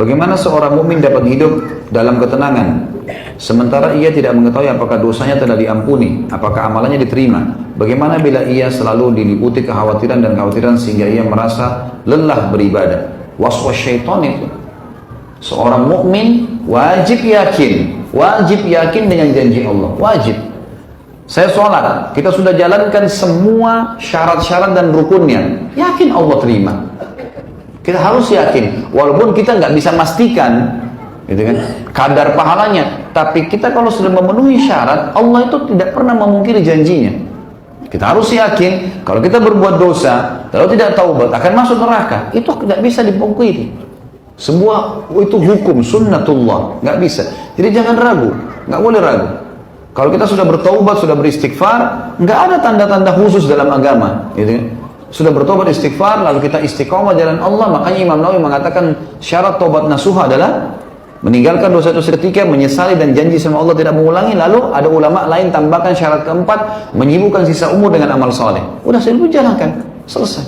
Bagaimana seorang mukmin dapat hidup dalam ketenangan sementara ia tidak mengetahui apakah dosanya telah diampuni, apakah amalannya diterima? Bagaimana bila ia selalu diliputi kekhawatiran dan kekhawatiran sehingga ia merasa lelah beribadah? Waswas syaitan itu. Seorang mukmin wajib yakin dengan janji Allah, wajib. Saya sholat, kita sudah jalankan semua syarat-syarat dan rukunnya, yakin Allah terima. Kita harus yakin, walaupun kita nggak bisa pastikan, gitu kan, kadar pahalanya. Tapi kita kalau sudah memenuhi syarat, Allah itu tidak pernah memungkiri janjinya. Kita harus yakin, kalau kita berbuat dosa, kalau tidak taubat akan masuk neraka. Itu tidak bisa dipungkiri. Sebuah itu hukum sunnatullah, nggak bisa. Jadi jangan ragu, nggak boleh ragu. Kalau kita sudah bertaubat, sudah beristighfar, nggak ada tanda-tanda khusus dalam agama, gitu kan. Sudah bertobat istighfar, lalu kita istiqomah jalan Allah. Makanya Imam Nawawi mengatakan syarat tobat nasuha adalah meninggalkan dosa itu seketika, menyesali dan janji sama Allah tidak mengulangi. Lalu ada ulama lain tambahkan syarat keempat, menyibukkan sisa umur dengan amal soleh. Udah saya jalankan, selesai.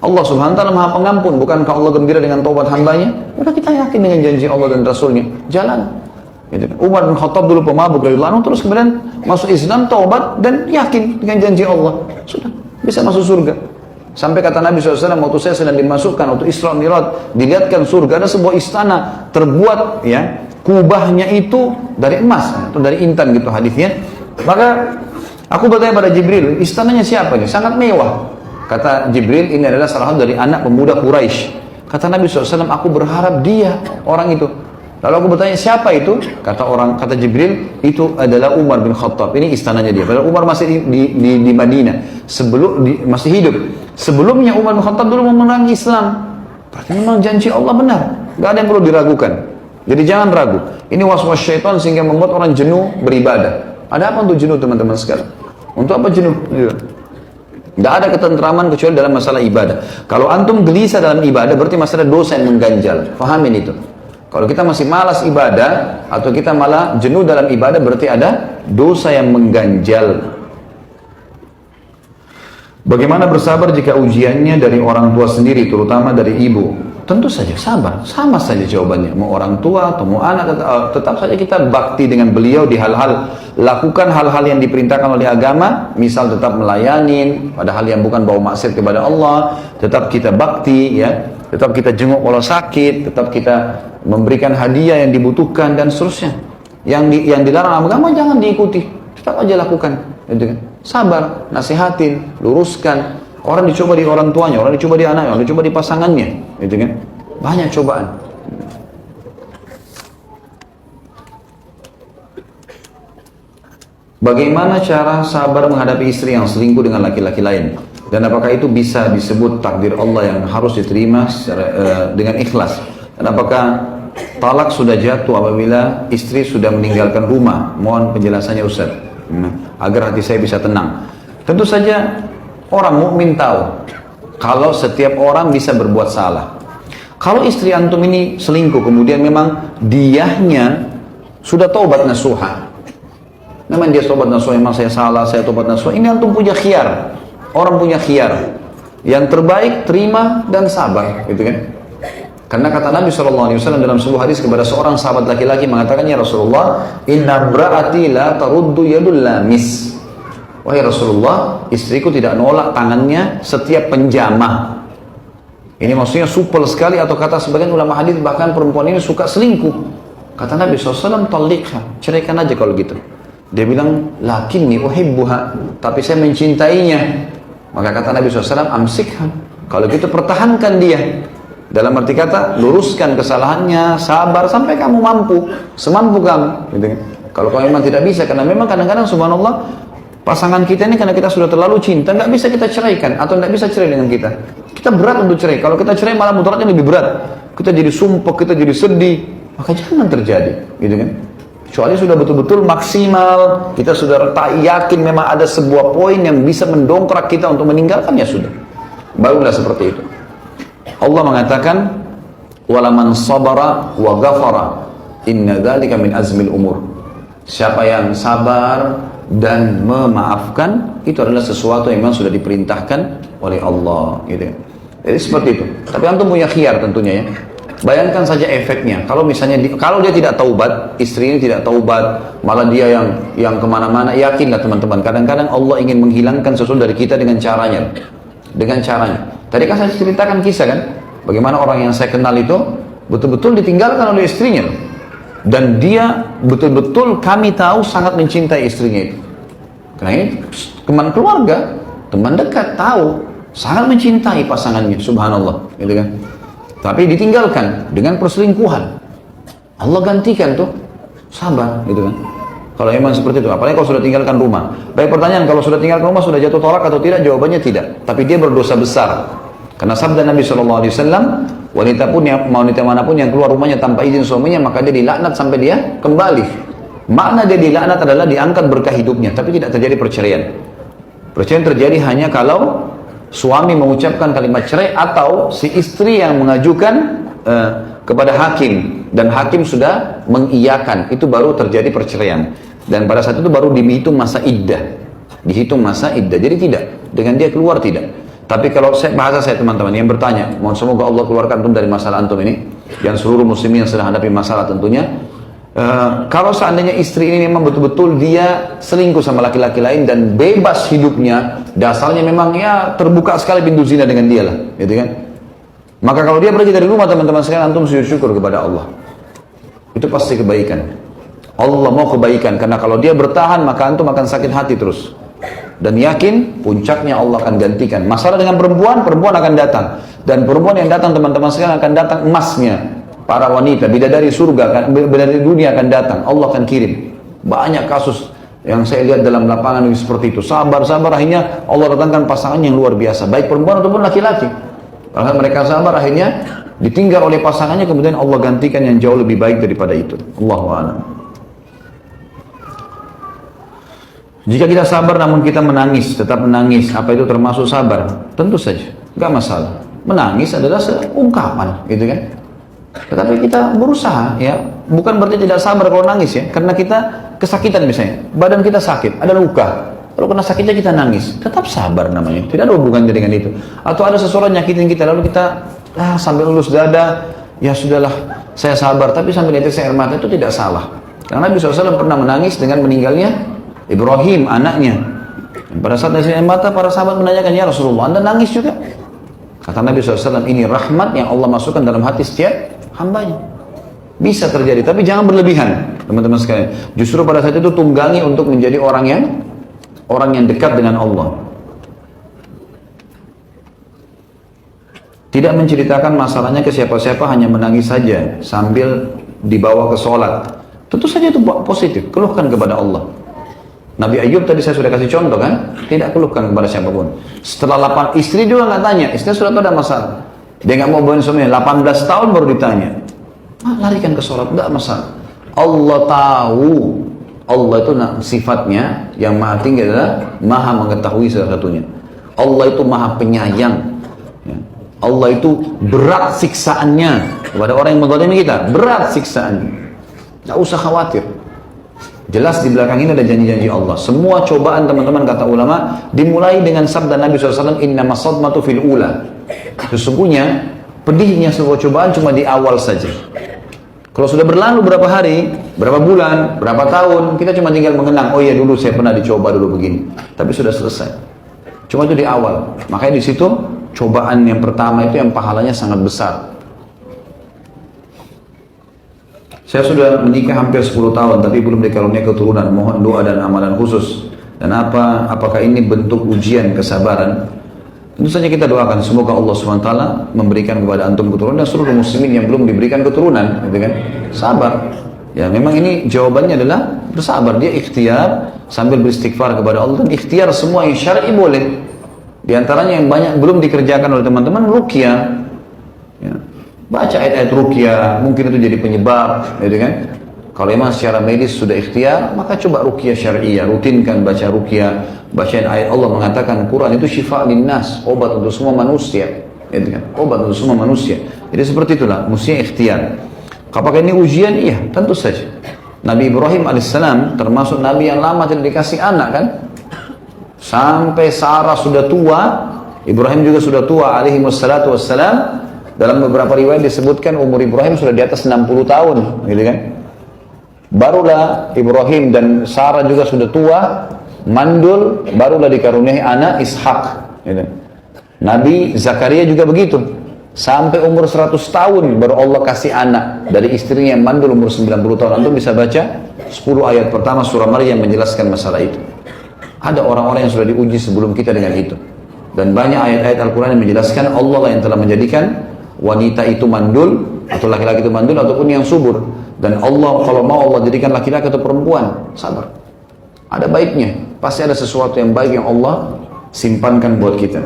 Allah subhanahu wa ta'ala maha pengampun. Bukankah Allah gembira dengan taubat hambanya? Udah kita yakin dengan janji Allah dan Rasulnya, jalan. Gitu. Umar bin Khattab dulu pemabuk radhiyallahu anhu, terus kemudian masuk Islam, taubat dan yakin dengan janji Allah, sudah bisa masuk surga. Sampai kata Nabi SAW, waktu saya sedang dimasukkan, waktu Isra Mi'raj, dilihatkan surga, ada sebuah istana terbuat, ya, kubahnya itu dari emas atau dari intan gitu hadisnya. Maka aku bertanya pada Jibril, istananya siapa ini? Sangat mewah. Kata Jibril, ini adalah salah satu dari anak pemuda Quraisy. Kata Nabi SAW, aku berharap dia orang itu. Lalu aku bertanya, siapa itu? Kata Jibril, itu adalah Umar bin Khattab. Ini istananya dia. Padahal Umar masih di Madinah, masih hidup. Sebelumnya Umar bin Khattab dulu memerangi Islam. Berarti memang janji Allah benar. Gak ada yang perlu diragukan. Jadi jangan ragu. Ini waswas syaitan sehingga membuat orang jenuh beribadah. Ada apa untuk jenuh teman-teman sekalian? Untuk apa jenuh? Tidak ada ketentraman kecuali dalam masalah ibadah. Kalau antum gelisah dalam ibadah, berarti masalah dosa yang mengganjal. Fahamin itu. Kalau kita masih malas ibadah, atau kita malah jenuh dalam ibadah, berarti ada dosa yang mengganjal. Bagaimana bersabar jika ujiannya dari orang tua sendiri, terutama dari ibu? Tentu saja sabar, sama saja jawabannya. Mau orang tua atau mau anak, tetap saja kita bakti dengan beliau di hal-hal, lakukan hal-hal yang diperintahkan oleh agama, misal tetap melayani pada hal yang bukan bau maksiat kepada Allah, tetap kita bakti, ya, tetap kita jenguk kalau sakit, tetap kita memberikan hadiah yang dibutuhkan dan seterusnya. Yang dilarang agama jangan diikuti, tetap aja lakukan, gitu kan. Sabar, nasihatin, luruskan. Orang dicoba di orang tuanya, orang dicoba di anaknya, orang dicoba di pasangannya, gitu kan. Banyak cobaan. Bagaimana cara sabar menghadapi istri yang selingkuh dengan laki-laki lain? Dan apakah itu bisa disebut takdir Allah yang harus diterima dengan ikhlas? Dan apakah talak sudah jatuh apabila istri sudah meninggalkan rumah? Mohon penjelasannya Ustaz, agar hati saya bisa tenang. Tentu saja orang mukmin tahu kalau setiap orang bisa berbuat salah. Kalau istri antum ini selingkuh, kemudian memang diahnya sudah taubat nasuha, memang dia taubat nasuha, memang saya salah, saya taubat nasuha, ini antum punya khiyar. Orang punya khiyar. Yang terbaik terima dan sabar, gitu kan? Karena kata Nabi SAW dalam sebuah hadis kepada seorang sahabat laki-laki mengatakan, ya Rasulullah, inna bra'ati la taruddu yadul lamis. Wahai Rasulullah, istriku tidak nolak tangannya setiap penjamah. Ini maksudnya supel sekali, atau kata sebagian ulama hadis bahkan perempuan ini suka selingkuh. Kata Nabi SAW, talikha, ceraikan aja kalau gitu. Dia bilang, lakinni uhibbuha, tapi saya mencintainya. Maka kata Nabi SAW, amsikha, kalau gitu pertahankan dia. Dalam arti kata, luruskan kesalahannya, sabar sampai kamu mampu, semampu kamu. Gitu. Kalau kamu memang tidak bisa, karena memang kadang-kadang subhanallah, pasangan kita ini karena kita sudah terlalu cinta, nggak bisa kita ceraikan, atau nggak bisa cerai dengan kita. Kita berat untuk cerai. Kalau kita cerai malah mudaratnya lebih berat. Kita jadi sumpah, kita jadi sedih. Maka jangan terjadi, gitu kan? Kecuali sudah betul-betul maksimal, kita sudah tak yakin memang ada sebuah poin yang bisa mendongkrak kita untuk meninggalkannya, sudah. Barulah seperti itu. Allah mengatakan, walaman sabara wa ghafara inna dzalika min azmil umur. Siapa yang sabar dan memaafkan, itu adalah sesuatu yang memang sudah diperintahkan oleh Allah, gitu. Jadi seperti itu. Tapi antum punya khiyar tentunya, ya. Bayangkan saja efeknya. Kalau misalnya kalau dia tidak taubat, istri ini tidak taubat, malah dia yang kemana-mana. Yakinlah teman-teman, kadang-kadang Allah ingin menghilangkan sesuatu dari kita dengan caranya. Dengan caranya. Tadi kan saya ceritakan kisah kan, bagaimana orang yang saya kenal itu betul-betul ditinggalkan oleh istrinya, dan dia betul-betul kami tahu sangat mencintai istrinya itu. Karena ini teman keluarga, teman dekat, tahu sangat mencintai pasangannya, subhanallah, gitu kan. Tapi ditinggalkan dengan perselingkuhan. Allah gantikan tuh, sabar, gitu kan. Kalau memang seperti itu, apalagi kalau sudah tinggalkan rumah. Baik, pertanyaan, kalau sudah tinggalkan rumah sudah jatuh talak atau tidak? Jawabannya tidak. Tapi dia berdosa besar. Karena sabda Nabi SAW, wanita manapun yang keluar rumahnya tanpa izin suaminya, maka dia dilaknat sampai dia kembali. Makna dia dilaknat adalah diangkat berkah hidupnya, tapi tidak terjadi perceraian. Perceraian terjadi hanya kalau suami mengucapkan kalimat cerai atau si istri yang mengajukan kepada hakim dan hakim sudah mengiyakan, itu baru terjadi perceraian. Dan pada saat itu baru dihitung masa iddah. Dihitung masa iddah. Jadi tidak, dengan dia keluar tidak. Tapi kalau bahasa saya teman-teman yang bertanya, mohon semoga Allah keluarkan antum dari masalah antum ini dan seluruh muslimin yang sedang hadapi masalah tentunya. Kalau seandainya istri ini memang betul-betul dia selingkuh sama laki-laki lain dan bebas hidupnya, dasarnya memang ya terbuka sekali pintu zina dengan dia lah, gitu kan? Maka kalau dia pergi dari rumah, teman-teman sekalian, antum sujud syukur kepada Allah. Itu pasti kebaikan. Allah mau kebaikan, karena kalau dia bertahan maka antum akan sakit hati terus. Dan yakin puncaknya Allah akan gantikan. Masalah dengan perempuan, perempuan akan datang. Dan perempuan yang datang, teman-teman sekalian, akan datang emasnya. Para wanita, bidadari surga, bidadari dunia akan datang. Allah akan kirim. Banyak kasus yang saya lihat dalam lapangan ini seperti itu. Sabar, akhirnya Allah datangkan pasangan yang luar biasa. Baik perempuan ataupun laki-laki. Kalau mereka sabar, akhirnya ditinggal oleh pasangannya, kemudian Allah gantikan yang jauh lebih baik daripada itu. Allahu a'lam. Jika kita sabar namun kita menangis, tetap menangis, apa itu termasuk sabar? Tentu saja, nggak masalah. Menangis adalah ungkapan, gitu kan? Tetapi kita berusaha, ya, bukan berarti tidak sabar kalau nangis, ya, karena kita kesakitan misalnya, badan kita sakit, ada luka. Kalau kena sakitnya kita nangis, tetap sabar namanya. Tidak ada hubungannya dengan itu. Atau ada seseorang nyakitin kita, lalu kita sambil lulus dada, ya sudahlah, saya sabar. Tapi sambil netes air mata itu tidak salah. Karena Nabi SAW pernah menangis dengan meninggalnya Ibrahim, anaknya. Dan pada saat netes air mata, para sahabat menanyakan, ya Rasulullah, Anda nangis juga? Kata Nabi SAW, ini rahmat yang Allah masukkan dalam hati setiap hambanya. Bisa terjadi, tapi jangan berlebihan, teman-teman sekalian. Justru pada saat itu tunggangi untuk menjadi orang yang dekat dengan Allah. Tidak menceritakan masalahnya ke siapa-siapa, hanya menangis saja sambil dibawa ke sholat. Tentu saja itu positif, keluhkan kepada Allah. Nabi Ayub tadi saya sudah kasih contoh kan, tidak keluhkan kepada siapapun. Setelah 8 istri juga nggak tanya, istri sudah tahu ada masalah. Dia nggak mau bawain suaminya, 18 tahun baru ditanya. Larikan ke sholat, nggak masalah. Allah tahu. Allah itu sifatnya yang maha tinggi adalah maha mengetahui salah satunya. Allah itu maha penyayang. Allah itu berat siksaannya kepada orang yang menzalimi kita. Berat siksaannya. Tidak usah khawatir. Jelas di belakang ini ada janji-janji Allah. Semua cobaan, teman-teman, kata ulama, dimulai dengan sabda Nabi SAW, innamas sadmatu fil ula. Sesungguhnya pedihnya sebuah cobaan cuma di awal saja. Kalau sudah berlalu berapa hari, berapa bulan, berapa tahun, kita cuma tinggal mengenang, oh iya dulu saya pernah dicoba dulu begini. Tapi sudah selesai. Cuma itu di awal. Makanya di situ cobaan yang pertama itu yang pahalanya sangat besar. Saya sudah menikah hampir 10 tahun, tapi belum dikaruniai keturunan. Mohon doa dan amalan khusus. Dan apakah ini bentuk ujian kesabaran? Tentu saja kita doakan semoga Allah SWT memberikan kepada antum keturunan dan seluruh muslimin yang belum diberikan keturunan, gitu kan? Sabar. Ya, memang ini jawabannya adalah bersabar. Dia ikhtiar sambil beristighfar kepada Allah, dan ikhtiar semua yang syar'i boleh. Di antaranya yang banyak belum dikerjakan oleh teman-teman, ruqyah. Ya. Baca ayat-ayat ruqyah, mungkin itu jadi penyebab, gitu kan? Kalau memang secara medis sudah ikhtiar, maka coba ruqyah syar'iyah, rutinkan baca ruqyah, bacain ayat Allah mengatakan Quran itu syifa linnas, obat untuk semua manusia, gitu kan? Obat untuk semua manusia. Jadi seperti itulah, mestinya ikhtiar. Apakah ini ujian? Iya, tentu saja. Nabi Ibrahim alaihissalam termasuk Nabi yang lama tidak dikasih anak kan? Sampai Sarah sudah tua, Ibrahim juga sudah tua alaihi wassalatu wassalam, Dalam beberapa riwayat disebutkan umur Ibrahim sudah di atas 60 tahun, gitu kan? Barulah Ibrahim dan Sarah juga sudah tua, mandul, barulah dikaruniai anak Ishak, gitu. Nabi Zakaria juga begitu. Sampai umur 100 tahun baru Allah kasih anak dari istrinya yang mandul umur 90 tahun. Antum bisa baca 10 ayat pertama surah Maryam menjelaskan masalah itu. Ada orang-orang yang sudah diuji sebelum kita dengan itu. Dan banyak ayat-ayat Al-Quran yang menjelaskan Allah lah yang telah menjadikan wanita itu mandul, atau laki-laki itu mandul, ataupun yang subur. Dan Allah kalau mau Allah jadikan laki-laki atau perempuan, sabar. Ada baiknya, pasti ada sesuatu yang baik yang Allah simpankan buat kita.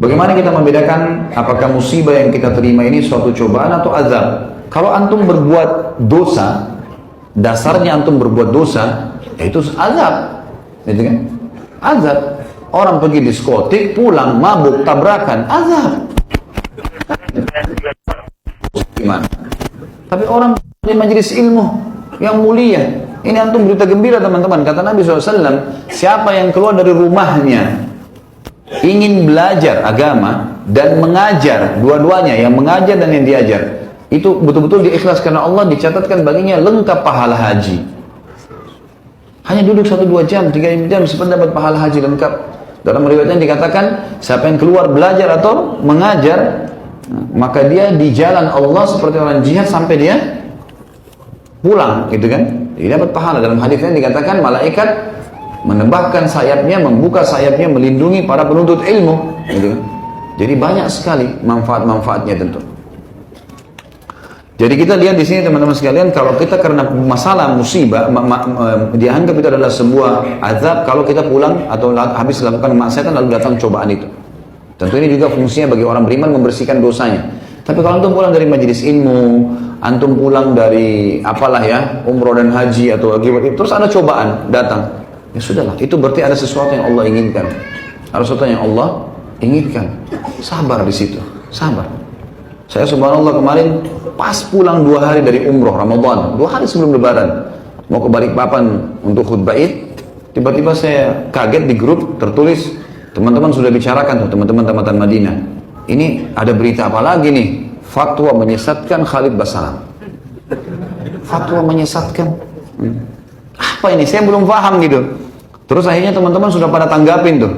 Bagaimana kita membedakan apakah musibah yang kita terima ini suatu cobaan atau azab? Kalau antum berbuat dosa, dasarnya antum berbuat dosa, itu azab, gitu kan? Azab. Orang pergi diskotik, pulang mabuk, tabrakan, azab. Gimana? Tapi orang di majelis ilmu yang mulia, ini antum berita gembira teman-teman. Kata Nabi SAW, siapa yang keluar dari rumahnya ingin belajar agama dan mengajar, dua-duanya, yang mengajar dan yang diajar, itu betul-betul diikhlas karena Allah, dicatatkan baginya lengkap pahala haji. Hanya duduk 1-2 jam, 3 jam, seperti dapat pahala haji lengkap. Dalam riwayatnya dikatakan, siapa yang keluar belajar atau mengajar, maka dia di jalan Allah seperti orang jihad sampai dia pulang, gitu kan? Dia dapat pahala. Dalam hadisnya dikatakan, malaikat menembakkan sayapnya, membuka sayapnya, melindungi para penuntut ilmu, gitu kan? Jadi banyak sekali manfaat-manfaatnya tentu. Jadi kita lihat di sini teman-teman sekalian, kalau kita karena masalah musibah, dianggap itu adalah sebuah azab kalau kita pulang atau habis melakukan kemaksiatan lalu datang cobaan itu. Tentu ini juga fungsinya bagi orang beriman membersihkan dosanya. Tapi kalau antum pulang dari majelis ilmu, antum pulang dari apalah ya, umroh dan haji atau terus ada cobaan datang, ya sudahlah, itu berarti ada sesuatu yang Allah inginkan. Ada sesuatu yang Allah inginkan. Sabar di situ, sabar. Saya subhanallah kemarin pas pulang 2 hari dari umroh Ramadan, 2 hari sebelum lebaran, mau ke Balikpapan untuk khutbah Id, tiba-tiba saya kaget di grup tertulis, teman-teman sudah bicarakan tuh, teman-teman tamatan Madinah, ini ada berita apa lagi nih? Fatwa menyesatkan Khalid Basalam. Fatwa menyesatkan. Apa ini? Saya belum paham gitu. Terus akhirnya teman-teman sudah pada tanggapin tuh.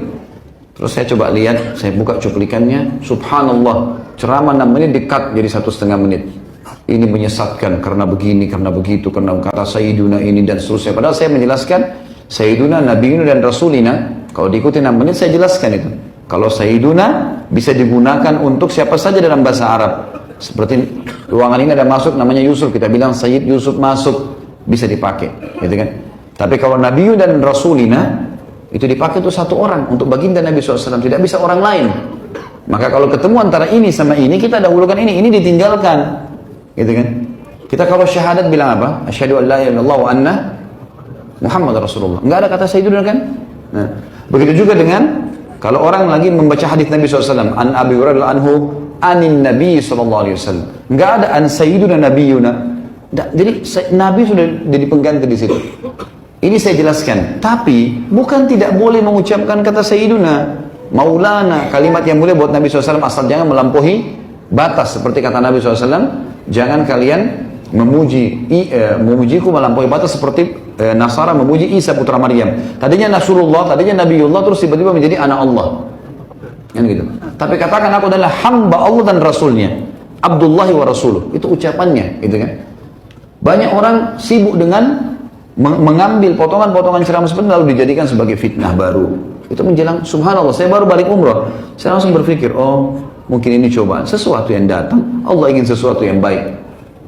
Terus saya coba lihat, saya buka cuplikannya, subhanallah, ceramah 6 menit di-cut jadi 1,5 menit. Ini menyesatkan karena begini, karena begitu, karena kata Sayyiduna ini dan seterusnya. Padahal saya menjelaskan Sayyiduna, Nabiuna dan Rasulina, kalau diikuti 6 menit saya jelaskan itu. Kalau Sayyiduna bisa digunakan untuk siapa saja dalam bahasa Arab. Seperti ruangan ini ada masuk namanya Yusuf, kita bilang Sayyid Yusuf masuk, bisa dipakai, gitu kan? Tapi kalau Nabiuna dan Rasulina, itu dipakai untuk 1 orang, untuk baginda Nabi SAW, tidak bisa orang lain. Maka kalau ketemu antara ini sama ini, kita dahulukan ini ditinggalkan, gitu kan? Kita kalau syahadat bilang apa? Asyhadu an la ilaha illallah wa anna Muhammad Rasulullah. Enggak ada kata Sayyiduna kan? Nah, begitu juga dengan kalau orang lagi membaca hadis Nabi SAW, an Abi Hurairah anhu anin Nabi SAW, enggak ada an Sayyiduna Nabiyuna. Jadi Nabi sudah jadi pengganti di situ. Ini saya jelaskan, tapi bukan tidak boleh mengucapkan kata Sayyiduna, Maulana, kalimat yang mulia buat Nabi SAW, asal jangan melampaui batas. Seperti kata Nabi SAW, jangan kalian memujiku melampaui batas seperti Nasara memuji Isa putra Maryam. Tadinya Rasulullah, tadinya Nabiullah, terus tiba-tiba menjadi anak Allah. Kan gitu. Tapi katakan aku adalah hamba Allah dan Rasulnya, Abdullahi wa Rasuluh. Itu ucapannya, gitu kan. Banyak orang sibuk dengan mengambil potongan-potongan ceramah sebentar lalu dijadikan sebagai fitnah baru. Itu menjelang, subhanallah, saya baru balik umrah, saya langsung berpikir, oh mungkin ini cobaan, sesuatu yang datang, Allah ingin sesuatu yang baik.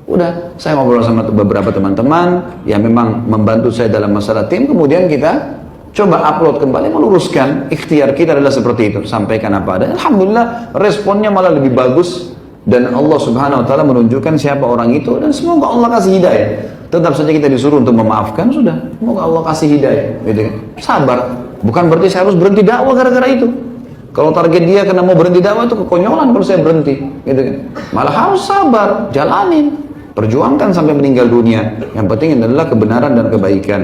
Udah, saya ngobrol sama beberapa teman-teman yang memang membantu saya dalam masalah tim, kemudian kita coba upload kembali, meluruskan. Ikhtiar kita adalah seperti itu, sampaikan apa ada. Alhamdulillah responnya malah lebih bagus, dan Allah subhanahu wa ta'ala menunjukkan siapa orang itu, dan semoga Allah kasih hidayah. Tetap saja kita disuruh untuk memaafkan, sudah, semoga Allah kasih hidayah, gitu. Sabar, bukan berarti saya harus berhenti dakwah gara-gara itu. Kalau target dia karena mau berhenti dakwah itu kekonyolan kalau saya berhenti, gitu kan. Malah harus sabar, jalanin, perjuangkan sampai meninggal dunia. Yang penting adalah kebenaran dan kebaikan.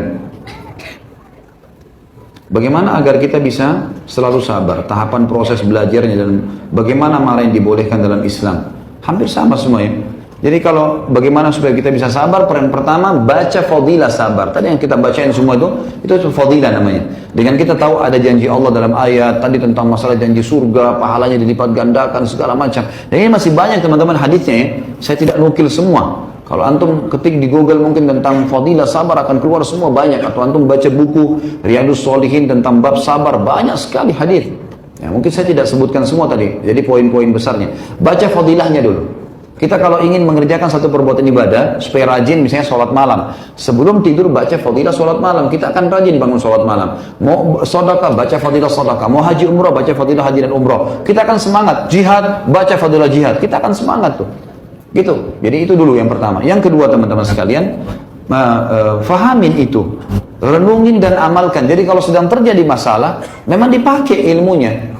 Bagaimana agar kita bisa selalu sabar, tahapan proses belajarnya, dan bagaimana marah yang dibolehkan dalam Islam. Hampir sama semuanya. Jadi kalau bagaimana supaya kita bisa sabar, peran pertama baca fadilah sabar. Tadi yang kita bacain semua itu fadilah namanya. Dengan kita tahu ada janji Allah dalam ayat tadi tentang masalah janji surga, pahalanya dilipat gandakan segala macam. Dan ini masih banyak teman-teman hadisnya ya. Saya tidak nukil semua. Kalau antum ketik di Google mungkin tentang fadilah sabar akan keluar semua banyak. Atau antum baca buku Riyadhus Shalihin tentang bab sabar, banyak sekali hadis. Ya, mungkin saya tidak sebutkan semua tadi. Jadi poin-poin besarnya. Baca fadilahnya dulu. Kita kalau ingin mengerjakan satu perbuatan ibadah supaya rajin, misalnya sholat malam, sebelum tidur baca fadilah sholat malam, kita akan rajin bangun sholat malam. Mau sedekah, baca fadilah sedekah. Mau haji umrah, baca fadilah haji dan umrah. Kita akan semangat. Jihad, baca fadilah jihad. Kita akan semangat tuh. Gitu. Jadi itu dulu yang pertama. Yang kedua teman-teman sekalian, fahamin itu, renungin dan amalkan. Jadi kalau sedang terjadi masalah, memang dipakai ilmunya.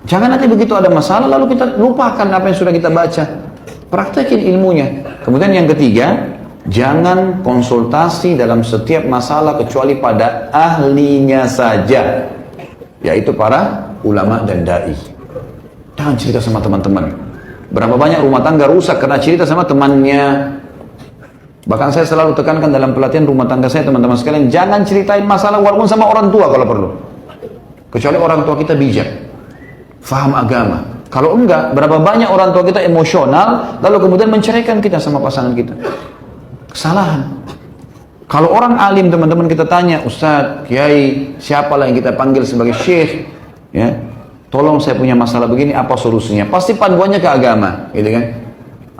Jangan nanti begitu ada masalah lalu kita lupakan apa yang sudah kita baca. Praktekin ilmunya. Kemudian yang ketiga, jangan konsultasi dalam setiap masalah kecuali pada ahlinya saja, yaitu para ulama dan dai. Jangan cerita sama teman-teman. Berapa banyak rumah tangga rusak karena cerita sama temannya. Bahkan saya selalu tekankan dalam pelatihan rumah tangga saya, teman-teman sekalian, jangan ceritain masalah walaupun sama orang tua kalau perlu, kecuali orang tua kita bijak, faham agama. Kalau enggak, berapa banyak orang tua kita emosional, lalu kemudian menceraikan kita sama pasangan kita. Kesalahan. Kalau orang alim, teman-teman kita tanya, Ustadz, Kiai, siapalah yang kita panggil sebagai syekh, ya, tolong saya punya masalah begini, apa solusinya? Pasti panduannya ke agama, gitu kan?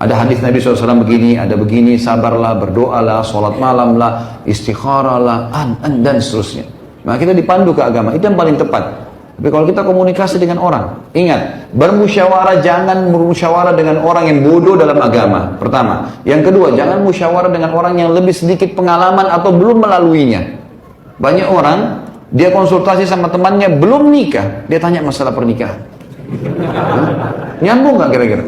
Ada hadis Nabi SAW begini, ada begini, sabarlah, berdoalah, sholat malam lah, istikharah lah, dan seterusnya. Nah, kita dipandu ke agama, itu yang paling tepat. Tapi kalau kita komunikasi dengan orang, ingat, bermusyawarah, jangan bermusyawarah dengan orang yang bodoh dalam agama, pertama. Yang kedua, jangan musyawarah dengan orang yang lebih sedikit pengalaman atau belum melaluinya. Banyak orang, dia konsultasi sama temannya, belum nikah, dia tanya masalah pernikahan. Nyambung nggak kira-kira?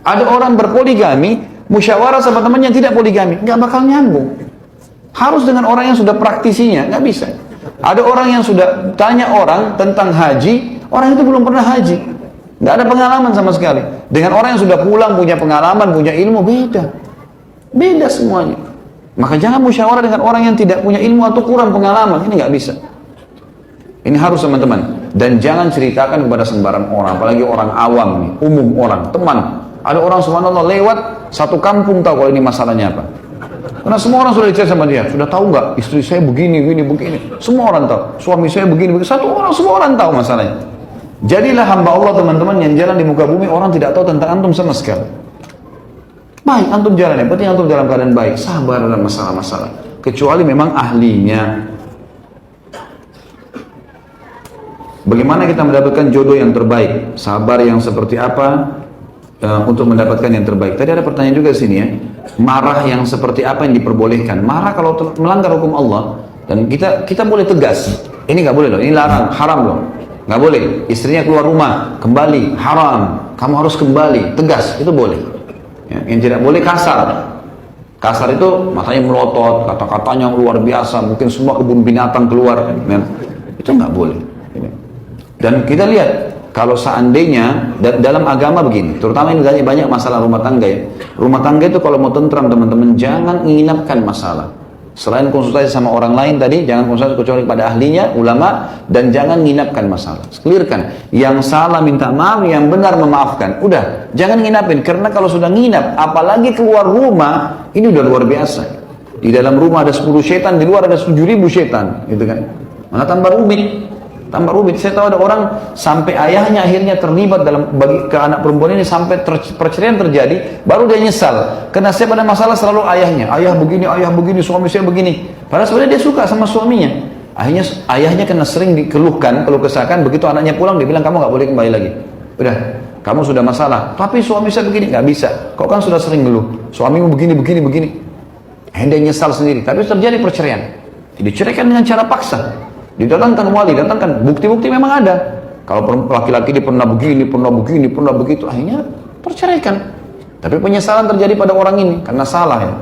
Ada orang berpoligami, musyawarah sama temannya yang tidak poligami, nggak bakal nyambung. Harus dengan orang yang sudah praktisinya, nggak bisa. Ada orang yang sudah tanya orang tentang haji, orang itu belum pernah haji, nggak ada pengalaman sama sekali. Dengan orang yang sudah pulang, punya pengalaman, punya ilmu, beda semuanya. Maka jangan musyawarah dengan orang yang tidak punya ilmu atau kurang pengalaman, ini nggak bisa. Ini harus teman-teman. Dan jangan ceritakan kepada sembarang orang, apalagi orang awam nih, umum orang, teman. Ada orang subhanallah lewat satu kampung tahu kalau ini masalahnya apa. Karena semua orang sudah dicerita sama dia, sudah tahu nggak istri saya begini. Semua orang tahu, suami saya begini. Satu orang, semua orang tahu masalahnya. Jadilah hamba Allah teman-teman yang jalan di muka bumi, orang tidak tahu tentang antum sama sekali. Baik, antum jalan, yang penting antum dalam keadaan baik, sabar dalam masalah-masalah. Kecuali memang ahlinya. Bagaimana kita mendapatkan jodoh yang terbaik? Sabar yang seperti apa untuk mendapatkan yang terbaik? Tadi ada pertanyaan juga sini ya. Marah yang seperti apa yang diperbolehkan? Marah kalau melanggar hukum Allah, dan kita boleh tegas. Ini nggak boleh loh, ini larang, haram loh. Nggak boleh. Istrinya keluar rumah, kembali, haram. Kamu harus kembali, tegas, itu boleh. Ya, yang tidak boleh kasar. Kasar itu matanya melotot, kata-katanya luar biasa, mungkin semua kebun binatang keluar. Ya. Itu nggak boleh. Dan kita lihat, kalau seandainya dalam agama begini, terutama ini banyak masalah rumah tangga ya. Rumah tangga itu kalau mau tentram teman-teman, jangan menginapkan masalah. Selain konsultasi sama orang lain tadi, jangan konsultasi kecuali pada ahlinya, ulama, dan jangan menginapkan masalah. Clearkan, yang salah minta maaf, yang benar memaafkan. Udah, jangan nginapin, karena kalau sudah nginap, apalagi keluar rumah, ini udah luar biasa. Di dalam rumah ada 10 setan, di luar ada 7.000 setan, gitu kan. Malah tambah rumit. Saya tahu ada orang sampai ayahnya akhirnya terlibat dalam bagi ke anak perempuan ini sampai perceraian terjadi, baru dia nyesal. Karena setiap ada masalah selalu ayahnya, ayah begini, suami saya begini. Padahal sebenarnya dia suka sama suaminya. Akhirnya ayahnya kena sering dikeluhkan, keluh kesahkan. Begitu anaknya pulang, dia bilang kamu nggak boleh kembali lagi. Udah, kamu sudah masalah. Tapi suami saya begini, nggak bisa. Kau kan sudah sering ngeluh, suamimu begini. Dia nyesal sendiri. Tapi terjadi perceraian. Diceraikan dengan cara paksa. Didatangkan wali, datangkan bukti-bukti memang ada. Kalau laki-laki dia pernah begini, pernah begitu, akhirnya perceraikan. Tapi penyesalan terjadi pada orang ini karena salah ya.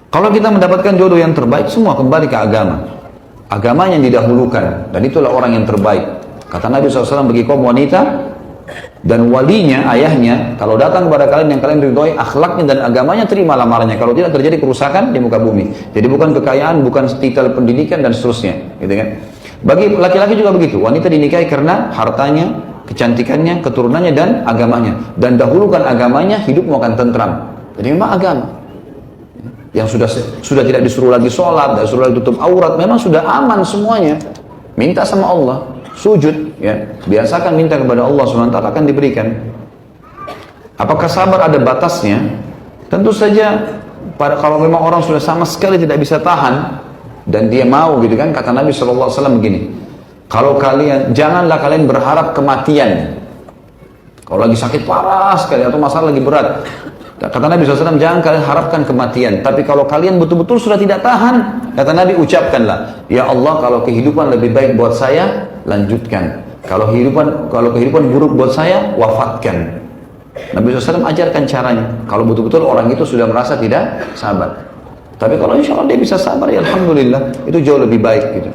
Kalau kita mendapatkan jodoh yang terbaik, semua kembali ke agama. agamanya yang didahulukan, dan itulah orang yang terbaik. Kata Nabi SAW bagi kaum wanita, dan walinya, ayahnya, kalau datang kepada kalian yang kalian ridhoi akhlaknya dan agamanya, terima lamarannya. Kalau tidak, terjadi kerusakan di muka bumi. Jadi bukan kekayaan, bukan titel pendidikan dan seterusnya, gitu kan. Bagi laki-laki juga begitu, wanita dinikahi karena hartanya, kecantikannya, keturunannya dan agamanya. Dan dahulukan agamanya, hidupmu akan tentram. Jadi memang agama yang sudah tidak disuruh lagi sholat, tidak disuruh lagi tutup aurat, memang sudah aman semuanya. Minta sama Allah, sujud, ya, biasakan minta kepada Allah SWT, akan diberikan. Apakah sabar ada batasnya? Tentu saja, kalau memang orang sudah sama sekali tidak bisa tahan dan dia mau, gitu kan, kata Nabi SAW begini, kalau kalian, janganlah kalian berharap kematian. Kalau lagi sakit parah sekali atau masalah lagi berat, kata Nabi SAW, jangan kalian harapkan kematian. Tapi kalau kalian betul-betul sudah tidak tahan, kata Nabi, ucapkanlah, ya Allah, kalau kehidupan lebih baik buat saya, lanjutkan. Kalau kehidupan buruk buat saya, wafatkan. Nabi SAW ajarkan caranya. Kalau betul-betul orang itu sudah merasa tidak sabar. Tapi kalau insya Allah dia bisa sabar, ya Alhamdulillah, itu jauh lebih baik gitu.